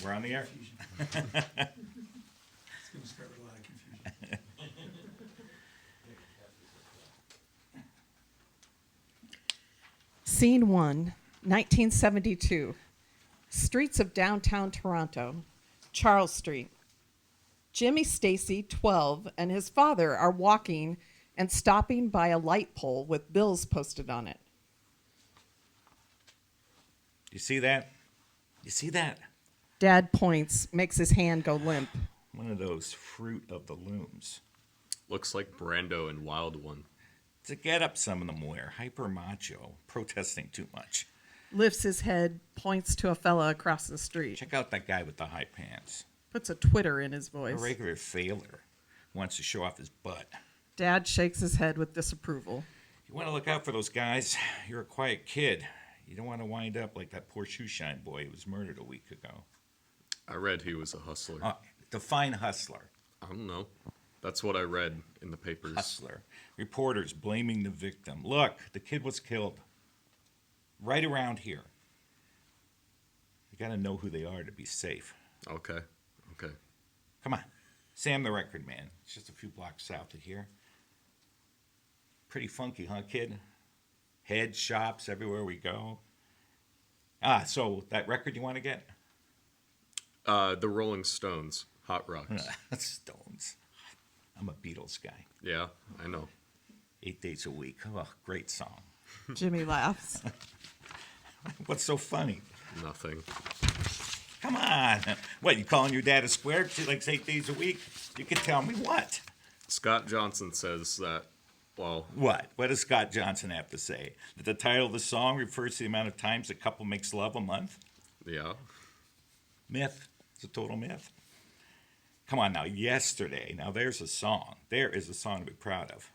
We're on the air? It's going to start with a lot of confusion. Scene 1, 1972. Streets of downtown Toronto. Charles Street. Jimmy Stacy, 12, and his father are walking and stopping by a light pole with bills posted on it. You see that? You see that? Dad points, makes his hand go limp. One of those fruit of the looms. Looks like Brando in Wild One. To get up, some of them wear hyper macho, protesting too much. Lifts his head, points to a fella across the street. Check out that guy with the high pants. Puts a twitter in his A voice. regular failure. Wants to show off his butt. Dad shakes his head with disapproval. You want to look out for those guys. You're a quiet kid. You don't want to wind up like that poor shoeshine boy who was murdered a week ago. I read he was a hustler. Define hustler. I don't know. That's what I read in the papers. Hustler. Reporters blaming the victim. Look, the kid was killed. Right around here. You got to know who they are to be safe. Okay. Come on. Sam the record man. It's just a few blocks south of here. Pretty funky, huh, kid? Head shops everywhere we go. So that record you want to get? The Rolling Stones, Hot Rocks. Stones. I'm a Beatles guy. Yeah, I know. 8 days a week. Oh, great song. Jimmy laughs. What's so funny? Nothing. Come on. What, you calling your dad a square? She likes 8 days a week? You can tell me what? Scott Johnson says that, well, What? What does Scott Johnson have to say? That the title of the song refers to the amount of times a couple makes love a month? yeah. Myth. It's a total myth. Come on now. Yesterday. Now there's a song. There is a song to be proud of.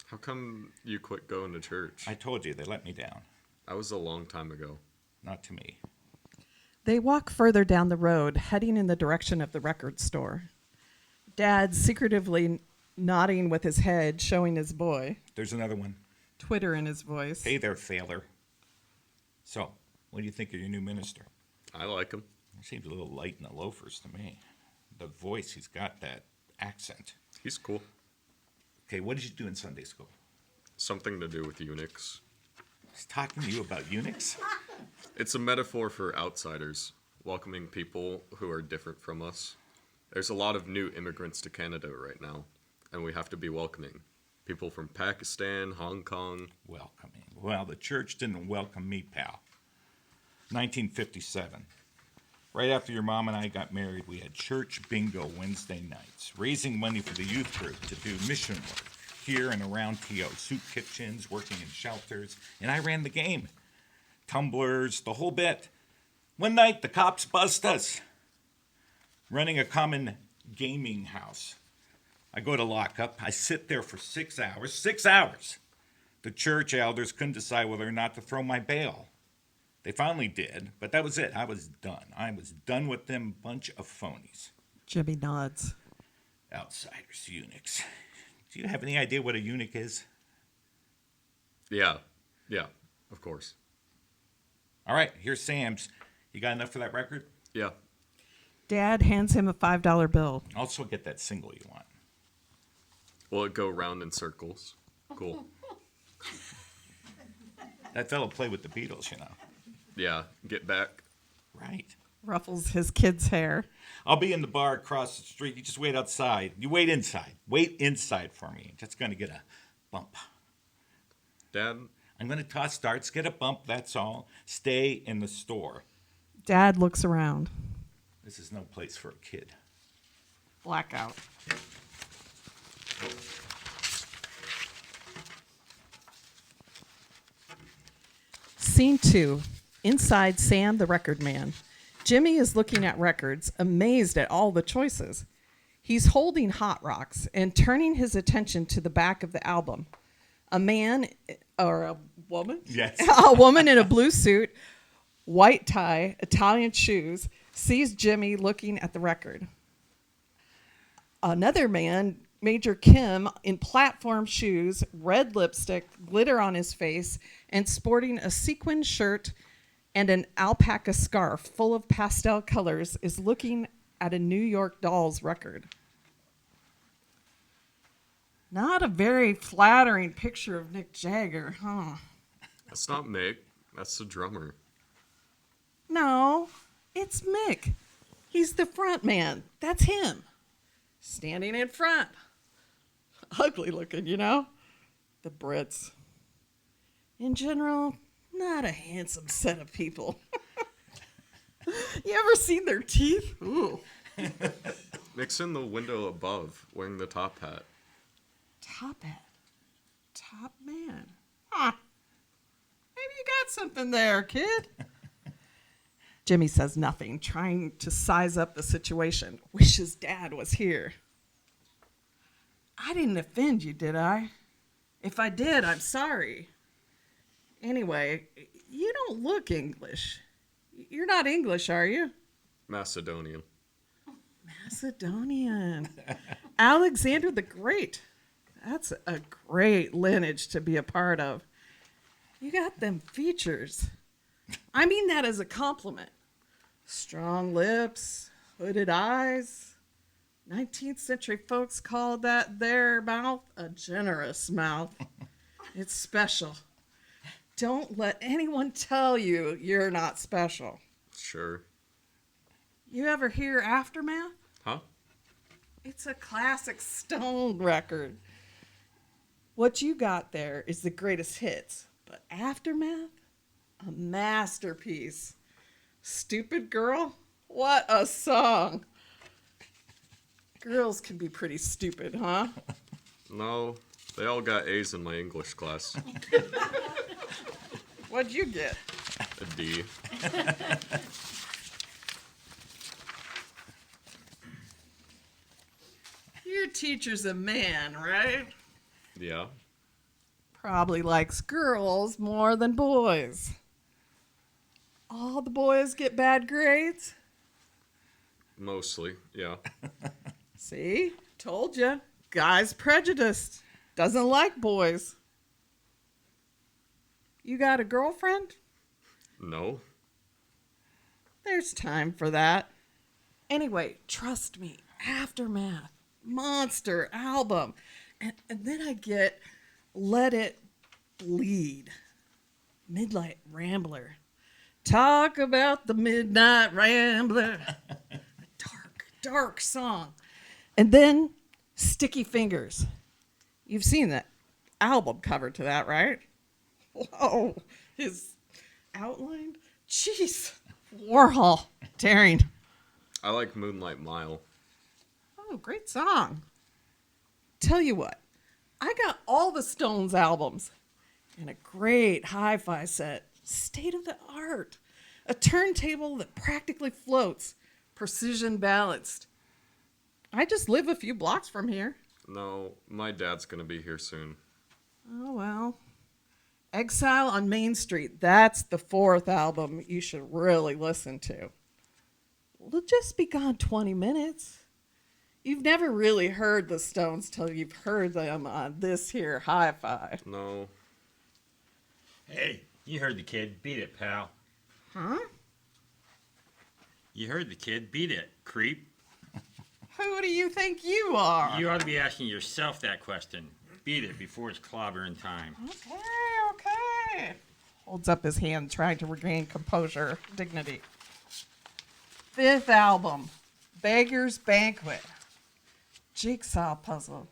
How come you quit going to church? I told you they let me down. That was a long time ago. Not to me. They walk further down the road, heading in the direction of the record store. Dad secretively nodding with his head, showing his boy. There's another one. Twitter in his voice. Hey there, Failer. So, what do you think of your new minister? I like him. He seems a little light in the loafers to me. The voice, he's got that accent. He's cool. Okay, what did you do in Sunday school? Something to do with eunuchs. He's talking to you about eunuchs? It's a metaphor for outsiders, welcoming people who are different from us. There's a lot of new immigrants to Canada right now, and we have to be welcoming. People from Pakistan, Hong Kong. Welcoming. Well, the church didn't welcome me, pal. 1957. Right after your mom and I got married, we had church bingo Wednesday nights, raising money for the youth group to do mission work here and around TO, soup kitchens, working in shelters, and I ran the game. Tumblers, the whole bit. One night, the cops bust us, running a common gaming house. I go to lockup. I sit there for 6 hours. 6 hours! The church elders couldn't decide whether or not to throw my bail. They finally did, but that was it. I was done. I was done with them bunch of phonies. Jimmy nods. Outsiders, eunuchs. Do you have any idea what a eunuch is? Yeah, of course. All right, here's Sam's. You got enough for that record? Yeah. Dad hands him a $5 bill. Also get that single you want. Will it go round in circles? Cool. That fellow played with the Beatles, you know. Yeah, Get Back. Right. Ruffles his kid's hair. I'll be in the bar across the street. You just wait outside. You wait inside. Wait inside for me. Just going to get a bump. Dad, I'm going to toss darts, get a bump, that's all. Stay in the store. Dad looks around. This is no place for a kid. Blackout. Scene 2. Inside Sam the record man. Jimmy is looking at records, amazed at all the choices. He's holding Hot Rocks and turning his attention to the back of the album. A man, or a woman? Yes. A woman in a blue suit, white tie, Italian shoes, sees Jimmy looking at the record. Another man, Major Kim, in platform shoes, red lipstick, glitter on his face, and sporting a sequin shirt and an alpaca scarf full of pastel colors is looking at a New York Dolls record. Not a very flattering picture of Mick Jagger, huh? That's not Mick. That's the drummer. No, it's Mick. He's the front man. That's him. Standing in front. Ugly looking, you know? The Brits. In general, not a handsome set of people. You ever seen their teeth? Ooh. Mick's in the window above, wearing the top hat. Top hat. Top man. Huh. Maybe you got something there, kid. Jimmy says nothing, trying to size up the situation. Wishes Dad was here. I didn't offend you, did I? If I did, I'm sorry. Anyway, you don't look English. You're not English, are you? Macedonian. Macedonian. Alexander the Great. That's a great lineage to be a part of. You got them features. I mean that as a compliment. Strong lips, hooded eyes. 19th century folks called that their mouth a generous mouth. It's special. Don't let anyone tell you you're not special. Sure. You ever hear Aftermath? Huh? It's a classic Stone record. What you got there is the greatest hits, but Aftermath, a masterpiece. Stupid Girl, what a song. Girls can be pretty stupid, huh? No, they all got A's in my English class. What'd you get? A D. Your teacher's a man, right? Yeah. Probably likes girls more than boys. All the boys get bad grades? Mostly, yeah. See? Told you. Guy's prejudiced. Doesn't like boys. You got a girlfriend? No. There's time for that. Anyway, trust me. Aftermath. Monster album. And then I get Let It Bleed. Midnight Rambler. Talk about the Midnight Rambler. A dark, dark song. And then Sticky Fingers. You've seen that album cover to that, right? Whoa. His outline? Jeez. Warhol. Daring. I like Moonlight Mile. Oh, great song. Tell you what, I got all the Stones albums and a great hi-fi set, state of the art, a turntable that practically floats, precision balanced. I just live a few blocks from here. No, my dad's gonna be here soon. Oh, well. Exile on Main Street, that's the fourth album you should really listen to. We'll just be gone 20 minutes. You've never really heard the Stones till you've heard them on this here hi-fi. No. Hey, you heard the kid. Beat it, pal. Huh? You heard the kid. Beat it, creep. Who do you think you are? You ought to be asking yourself that question. Beat it before it's clobbering time. Okay. Holds up his hand, trying to regain composure, dignity. Fifth album, Beggar's Banquet. Jigsaw puzzle.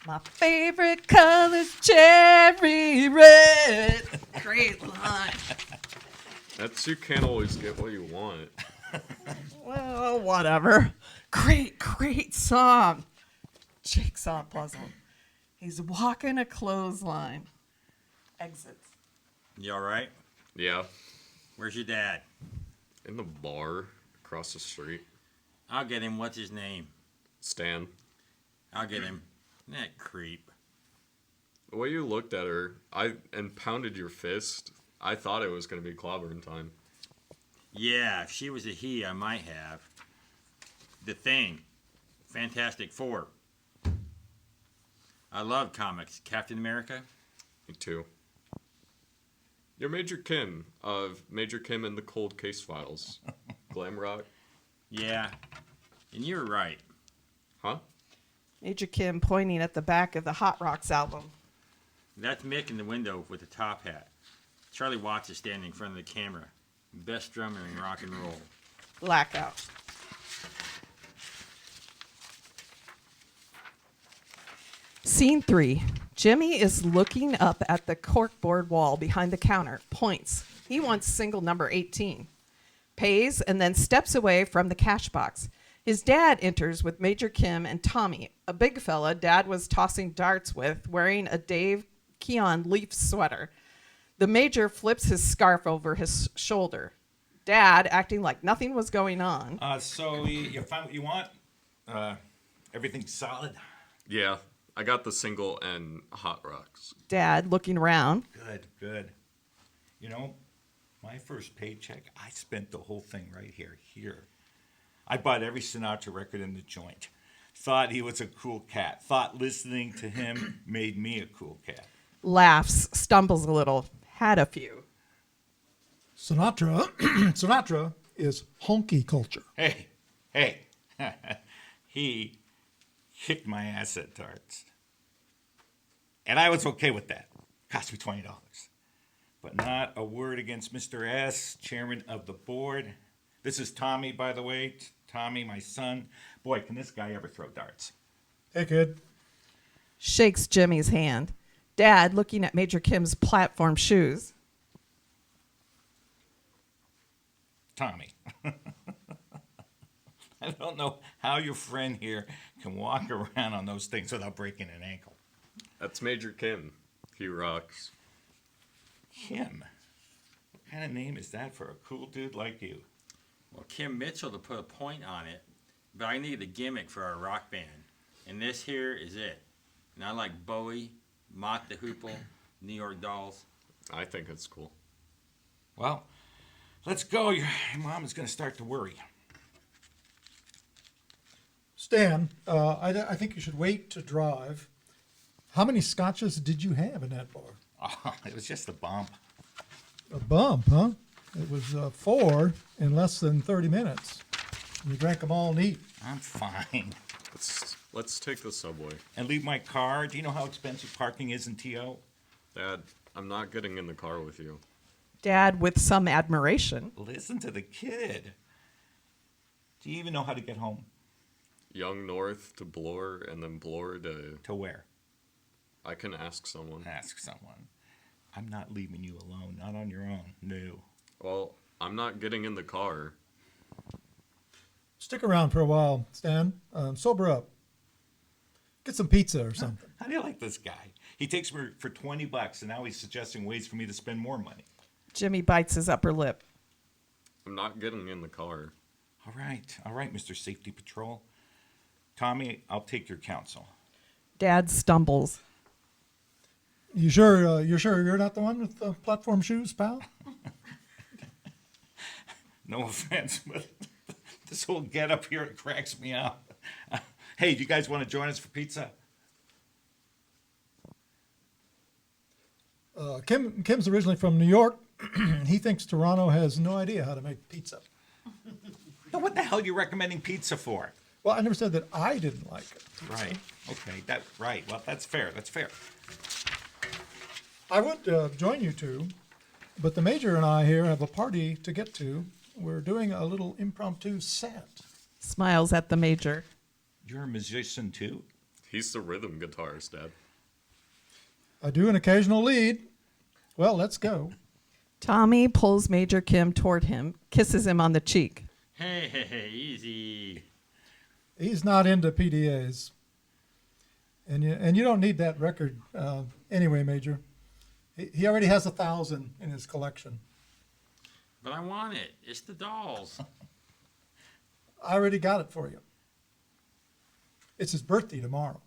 My favorite color's cherry red. Great line. That's you can't always get what you want. Well, whatever. Great song. Jigsaw puzzle. He's walking a clothesline. Exits. You all right? Yeah. Where's your dad? In the bar across the street. I'll get him. What's his name? Stan. I'll get him. That creep. The way you looked at her, and pounded your fist, I thought it was gonna be clobbering time. Yeah, if she was a he, I might have. The Thing. Fantastic Four. I love comics. Captain America. Me too. You're Major Kim of Major Kim and the Cold Case Files. Glam rock? Yeah, and you're right. Huh? Major Kim pointing at the back of the Hot Rocks album. That's Mick in the window with the top hat. Charlie Watts is standing in front of the camera. Best drummer in rock and roll. Blackout. Scene 3. Jimmy is looking up at the corkboard wall behind the counter. Points. He wants single number 18. Pays and then steps away from the cash box. His dad enters with Major Kim and Tommy, a big fella Dad was tossing darts with, wearing a Dave Keon Leaf sweater. The Major flips his scarf over his shoulder. Dad, acting like nothing was going on. So you found what you want? Everything's solid? Yeah, I got the single and Hot Rocks. Dad, looking around. Good, good. You know, my first paycheck, I spent the whole thing right here. I bought every Sinatra record in the joint. Thought he was a cool cat. Thought listening to him made me a cool cat. Laughs, stumbles a little. Had a few. Sinatra is honky culture. Hey. He kicked my ass at darts. And I was okay with that. Cost me $20. But not a word against Mr. S., chairman of the board. This is Tommy, by the way. Tommy, my son. Boy, can this guy ever throw darts. Hey, kid. Shakes Jimmy's hand. Dad, looking at Major Kim's platform shoes. Tommy. I don't know how your friend here can walk around on those things without breaking an ankle. That's Major Kim. He rocks. Kim? What kind of name is that for a cool dude like you? Well, Kim Mitchell to put a point on it, but I need a gimmick for our rock band. And this here is it. And I like Bowie, Mott the Hoople, New York Dolls. I think it's cool. Well, let's go. Your mom is going to start to worry. Stan, I think you should wait to drive. How many scotches did you have in that bar? Oh, it was just a bump. A bump, huh? It was 4 in less than 30 minutes. You drank them all neat. I'm fine. Let's take the subway. And leave my car. Do you know how expensive parking is in TO? Dad, I'm not getting in the car with you. Dad, with some admiration. Listen to the kid. Do you even know how to get home? Young North to Bloor and then Bloor to... To where? I can ask someone. Ask someone. I'm not leaving you alone. Not on your own. No. Well, I'm not getting in the car. Stick around for a while, Stan. Sober up. Get some pizza or something. How do you like this guy? He takes me for $20, and now he's suggesting ways for me to spend more money. Jimmy bites his upper lip. I'm not getting in the car. All right, Mr. Safety Patrol. Tommy, I'll take your counsel. Dad stumbles. You sure you're not the one with the platform shoes, pal? No offense, but this whole get-up here cracks me up. Hey, do you guys want to join us for pizza? Kim's originally from New York. He thinks Toronto has no idea how to make pizza. Now, what the hell are you recommending pizza for? Well, I never said that I didn't like it. Right. Okay. Right. Well, that's fair. I would join you two, but the Major and I here have a party to get to. We're doing a little impromptu set. Smiles at the Major. You're a musician too? He's the rhythm guitarist, Dad. I do an occasional lead. Well, let's go. Tommy pulls Major Kim toward him, kisses him on the cheek. Hey, easy. He's not into PDAs. And you don't need that record anyway, Major. He already has 1,000 in his collection. But I want it. It's the Dolls. I already got it for you. It's his birthday tomorrow.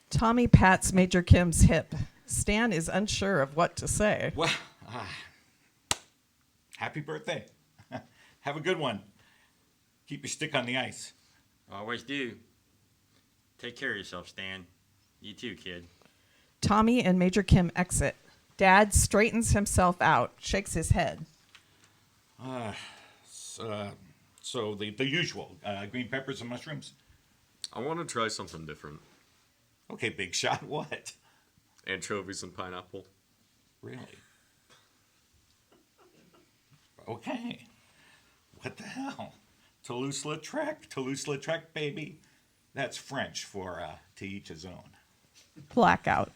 Tommy pats Major Kim's hip. Stan is unsure of what to say. Well, happy birthday. Have a good one. Keep your stick on the ice. Always do. Take care of yourself, Stan. You too, kid. Tommy and Major Kim exit. Dad straightens himself out, shakes his head. So the usual green peppers and mushrooms. I want to try something different. Okay, big shot. What? Anchovies and pineapple. Really? Okay. What the hell? Toulouse-Lautrec, baby. That's French for to each his own. Blackout.